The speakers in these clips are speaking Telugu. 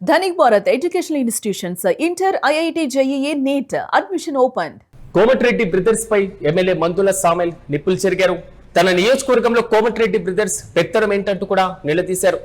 Dhanik Bharat Educational Institutions, Inter, IIT, JEE, NEET, admission opened. Komatireddy brothers పై ఎమ్మెల్యే మందుల సామెల్ నిప్పులు చెరిగారు. తన నియోజకవర్గంలో కోమటిరెడ్డి బ్రదర్స్ పెత్తనం ఏంటంటూ కూడా నిలదీశారు.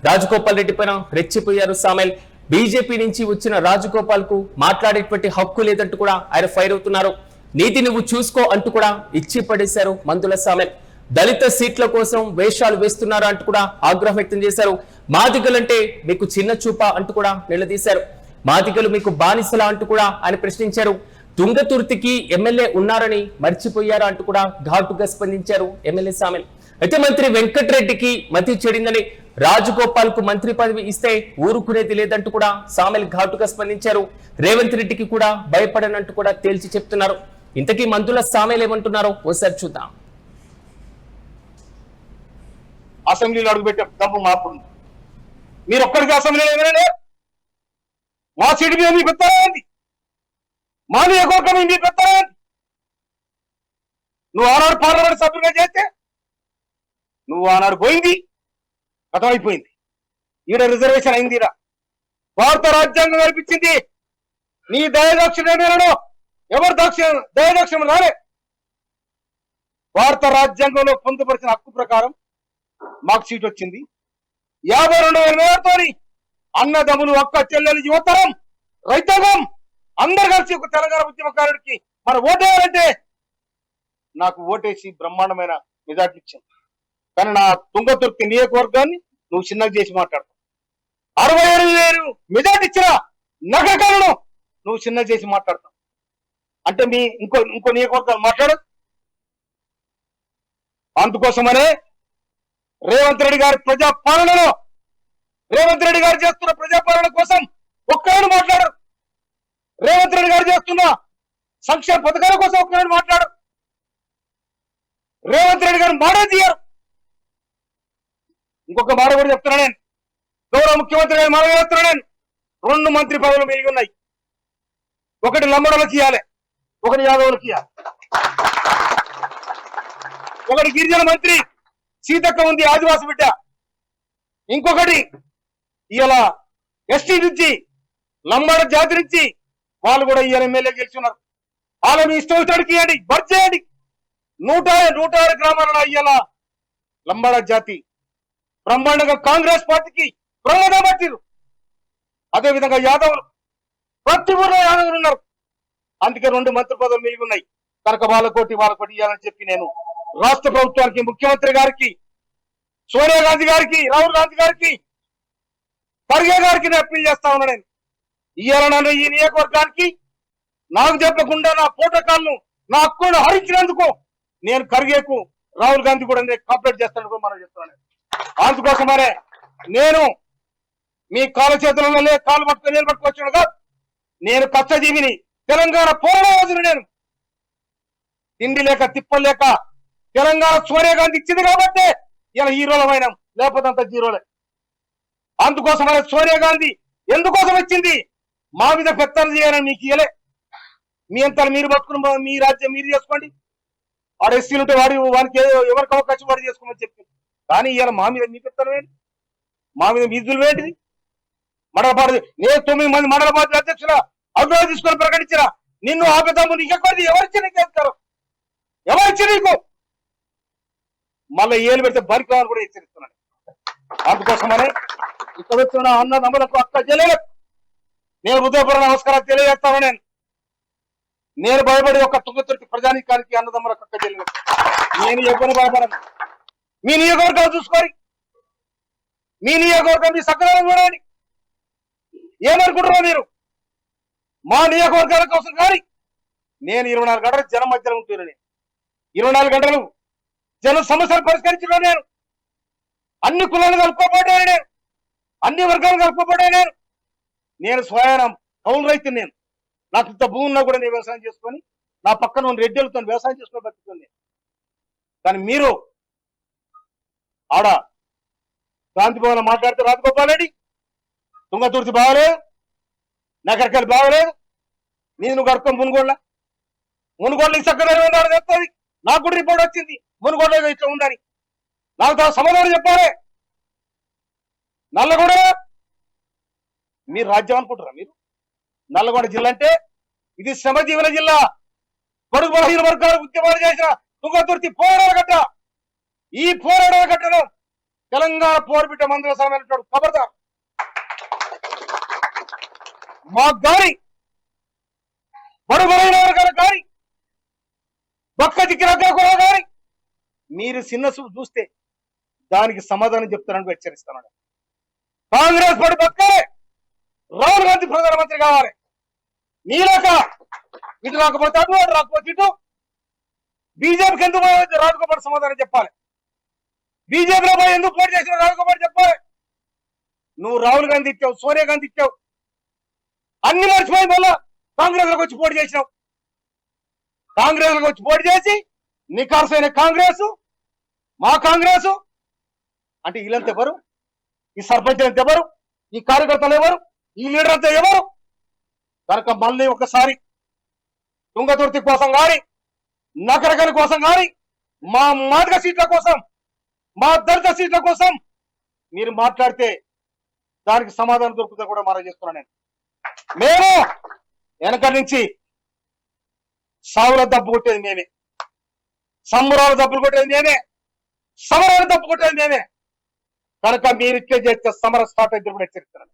రాజగోపాల్ రెడ్డి పైన రెచ్చిపోయారు సామెల్. బీజేపీ నుంచి వచ్చిన రాజగోపాల్ కు మాట్లాడేటువంటి హక్కు లేదంటూ కూడా ఆయన ఫైర్ అవుతున్నారు. నీతి నువ్వు చూసుకో అంటూ కూడా ఇచ్చి పడేశారు మందుల సామెల్. దళిత సీట్ల కోసం వేషాలు వేస్తున్నారు అంటూ కూడా ఆగ్రహం వ్యక్తం చేశారు. మాదిగలంటే మీకు చిన్న చూప అంటూ కూడా నిలదీశారు. మాదిగలు మీకు బానిసలా అంటూ కూడా ఆయన ప్రశ్నించారు. తుంగతుర్తికి ఎమ్మెల్యే ఉన్నారని మర్చిపోయారా అంటూ కూడా ఘాటుగా స్పందించారు ఎమ్మెల్యే సామెల్. అయితే మంత్రి వెంకటరెడ్డికి మతి చెడిందని రాజగోపాల్ కు మంత్రి పదవి ఇస్తే ఊరుకునేది లేదంటూ కూడా సామెల్ ఘాటుగా స్పందించారు. రేవంత్ రెడ్డికి కూడా భయపడనంటూ కూడా తేల్చి చెప్తున్నారు. ఇంతకీ మంత్రుల సామెల్ ఏమంటున్నారో ఓసారి చూద్దాం. అసెంబ్లీలో అడుగుపెట్టే తప్పు మాకు మీరు ఒక్కడికి అసెంబ్లీలో ఏమైనా మా సీటు మీద మీకు పెడతారండి, మా నియోజకవర్గం మీకు పెడతారండి. నువ్వు ఆనాడు పార్లమెంట్ సభ్యులుగా చేస్తే నువ్వు ఆనాడు పోయింది, గతం అయిపోయింది. ఈడ రిజర్వేషన్ అయిందిరా, భారత రాజ్యాంగం కల్పించింది. నీ దయదక్షిణలో ఎవరు దయదక్షిణ రాలే. భారత రాజ్యాంగంలో పొందుపరిచిన హక్కు ప్రకారం మాకు సీట్ వచ్చింది. 52,000 మేరతో అన్నదమ్ములు, అక్క చెల్లెలు, యువతరం, రైతాంగం అందరు కలిసి ఒక తెలంగాణ ఉద్యమకారుడికి మన ఓటేయాలంటే నాకు ఓటేసి బ్రహ్మాండమైన మెజార్టీ ఇచ్చింది. కానీ నా తుంగతుర్తి నియోజకవర్గాన్ని నువ్వు చిన్నగా చేసి మాట్లాడతావు. 67,000 మెజార్టీ ఇచ్చిన నగరకాలను నువ్వు చిన్నగా చేసి మాట్లాడతావు. అంటే మీ ఇంకో నియోజకవర్గాలు మాట్లాడు. అందుకోసమనే రేవంత్ రెడ్డి గారి ప్రజాపాలనలో, రేవంత్ రెడ్డి గారు చేస్తున్న ప్రజాపాలన కోసం ఒక్కరు మాట్లాడరు. రేవంత్ రెడ్డి గారు చేస్తున్న సంక్షేమ పథకాల కోసం ఒక్కరు మాట్లాడరు. రేవంత్ రెడ్డి గారు మాట తీయరు. ఇంకొక మాట కూడా చెప్తున్నా నేను, గౌరవ ముఖ్యమంత్రి గారు మాట చెప్తున్నా నేను. 2 మంత్రి పదవులు మిగిలి ఉన్నాయి. ఒకటి లంబడోళ్ళకి ఇవ్వాలి, ఒకటి యాదవులకి ఇవ్వాలి. ఒకటి గిరిజన మంత్రి సీతక్క ఉంది, ఆదివాసి బిడ్డ. ఇంకొకటి ఇలా ఎస్టీ నుంచి, లంబాడ జాతి నుంచి వాళ్ళు కూడా ఈయన ఎమ్మెల్యే గెలుచున్నారు. వాళ్ళ మీ ఇష్టం వచ్చినడికి ఇవ్వండి, బర్త్ చేయండి. 106 గ్రామాలలో ఇయ్యాల లంబాడ జాతి బ్రహ్మాండంగా కాంగ్రెస్ పార్టీకి ప్రమాదం పట్టిరు. అదేవిధంగా యాదవులు, ప్రతి ఊర్లో యాదవులు ఉన్నారు. అందుకే 2 మంత్రి పదవులు మిగిలి ఉన్నాయి. కనుక వాళ్ళకోటి ఇవ్వాలని చెప్పి నేను రాష్ట్ర ప్రభుత్వానికి, ముఖ్యమంత్రి గారికి, సోనియా గాంధీ గారికి, రాహుల్ గాంధీ గారికి, ఖర్గే గారికి నేను అప్పీల్ చేస్తా ఉన్నా. నేను ఇవాళ నన్ను ఈ నియోజకవర్గానికి నాకు చెప్పకుండా నా ప్రోటోకాల్ను, నా హక్కును హరించినందుకు నేను ఖర్గేకు, రాహుల్ గాంధీ కూడా నేను కంప్లైంట్ చేస్తాను మనం చెప్తున్నాను. అందుకోసమనే నేను మీ కాళ్ళ చేతులలో కాళ్ళు పట్టుకొని నిలబట్టుకొచ్చాను కాదు. నేను కష్టజీవిని, తెలంగాణ పోరాటం. నేను తిండి లేక తిప్పలు లేక తెలంగాణ సోనియా గాంధీ ఇచ్చింది కాబట్టి ఇలా హీరోలమైన, లేకపోతే అంత జీరోలే. అందుకోసమే సోనియా గాంధీ ఎందుకోసం వచ్చింది? మా మీద పెత్తనం చేయాలని మీకు ఇయ్యలే. మీ అంతా మీరు బతుకుని మీ రాజ్యం మీరు చేసుకోండి. వాడు ఎస్సీలు ఉంటే వానికి ఎవరికి అవకాశం వాడు చేసుకోమని చెప్పింది. కానీ ఇవాళ మా మీద మీ పెత్తనం ఏంటి? మా మీద మీదులు ఏంటిది? మండలపాడు నేను 9 మంది మండల పార్టీ అధ్యక్షుల అభివృద్ధి తీసుకొని ప్రకటించిన నిన్ను ఆపేద్దాము. నీకు ఎక్కువ ఎవరిచ్చి నీకు చేస్తారు? ఎవరిచ్చి నీకు? మళ్ళీ ఏలు పెడితే బరికాలను కూడా హెచ్చరిస్తున్నాను. అందుకోసమనే ఇక్కడ వచ్చిన అన్నదమ్ములకు, అక్క చెల్లెలకు నేను హృదయపూర్వక నమస్కారాలు తెలియజేస్తాను. నేను భయపడి ఒక తుంగతుర్తి ప్రజానీకానికి, అన్నదమ్ములకు, అక్క చెల్లెలకు నేను ఎవరిని భయపడను. మీ నియోజకవర్గాలు చూసుకోండి, మీ నియోజకవర్గం మీ సకలం చూడండి. ఏమనుకుంటున్నారు మీరు? మా నియోజకవర్గాల కోసం కానీ నేను 24 గంటలు జనం మధ్యలో ఉంటున్నాను. నేను 24 గంటలు జన సమస్యలు పరిష్కరించడం. నేను అన్ని కులాలు కలుపుకోబడ్డాను, నేను అన్ని వర్గాలు కలుపుకోబడ్డాను. నేను స్వయం కౌలు రైతు. నేను నాకు ఇంత భూమి ఉన్నా కూడా నేను వ్యవసాయం చేసుకొని నా పక్కన ఉన్న రెడ్డిలతో వ్యవసాయం చేసుకొని బతుకుతుంది. కానీ మీరు ఆడ గాంధీ భవన్ మాట్లాడితే రాజగోపాల్ రెడ్డి తుంగతుర్తి బాగలేదు, నగరకాయలు బాగలేదు, నేను కడుక్కొని మునుగోళ్ళ చక్కగా చెప్తుంది. నాకు కూడా రిపోర్ట్ వచ్చింది మునుగోళ్ళ ఇట్లా ఉందని. నాకు సమాధానం చెప్పాలి. నల్లగొండ మీరు రాజ్యం అనుకుంటారా? మీరు నల్లగొండ జిల్లా అంటే ఇది శ్రమజీవన జిల్లా. బడుగు బలహీన వర్గాలు ఉద్యమాలు చేసిన తుంగతుర్తి పోరాడ గడ్డ. ఈ పోరాడ గడ్డను తెలంగాణ పోరుబిడ్డ మందుల సామె ఖబర్దార్. మాకు గాని బడుగు బలహీన వర్గాల గాని బక్క చిక్కిన కూడా గాని మీరు చిన్న చూపు చూస్తే దానికి సమాధానం చెప్తానని హెచ్చరిస్తున్నాడు. కాంగ్రెస్ పార్టీ పక్కనే రాహుల్ గాంధీ ప్రధానమంత్రి కావాలి. నీలాక ఇటు రాకపోతే అటు, అటు రాకపోతే ఇటు. బీజేపీకి ఎందుకు రాజగోపాల్ సమాధానం చెప్పాలి. బీజేపీలో పోయి ఎందుకు పోటీ చేసిన రాజగోపాల్ చెప్పాలి. నువ్వు రాహుల్ గాంధీ ఇచ్చావు, సోనియా గాంధీ ఇచ్చావు, అన్ని మర్చిపోయి మళ్ళా కాంగ్రెస్ లోకి వచ్చి పోటీ చేసినావు. కాంగ్రెస్ లోకి వచ్చి పోటీ చేసి నికార్సైన కాంగ్రెస్, మా కాంగ్రెస్ అంటే వీళ్ళంతా ఎవరు? ఈ సర్పంచ్ అంతా ఎవరు? ఈ కార్యకర్తలు ఎవరు? ఈ లీడర్ అంతా ఎవరు? కనుక మళ్ళీ ఒకసారి తుంగతుర్తి కోసం కానీ, నకరగని కోసం కానీ, మా మాదిగ సీట్ల కోసం, మా దళిత సీట్ల కోసం మీరు మాట్లాడితే దానికి సమాధానం దొరుకుతుందని కూడా మనం చేస్తున్నాను. మేము వెనక నుంచి సావుల దెబ్బ కొట్టేది మేమే, సంబరాల దెబ్బలు కొట్టేది మేమే, సమరాలు దెబ్బ కొట్టేది మేమే. కనుక మీరు ఇచ్చే చేస్తే సమర స్టార్ట్ అయితే కూడా హెచ్చరిస్తున్నాను.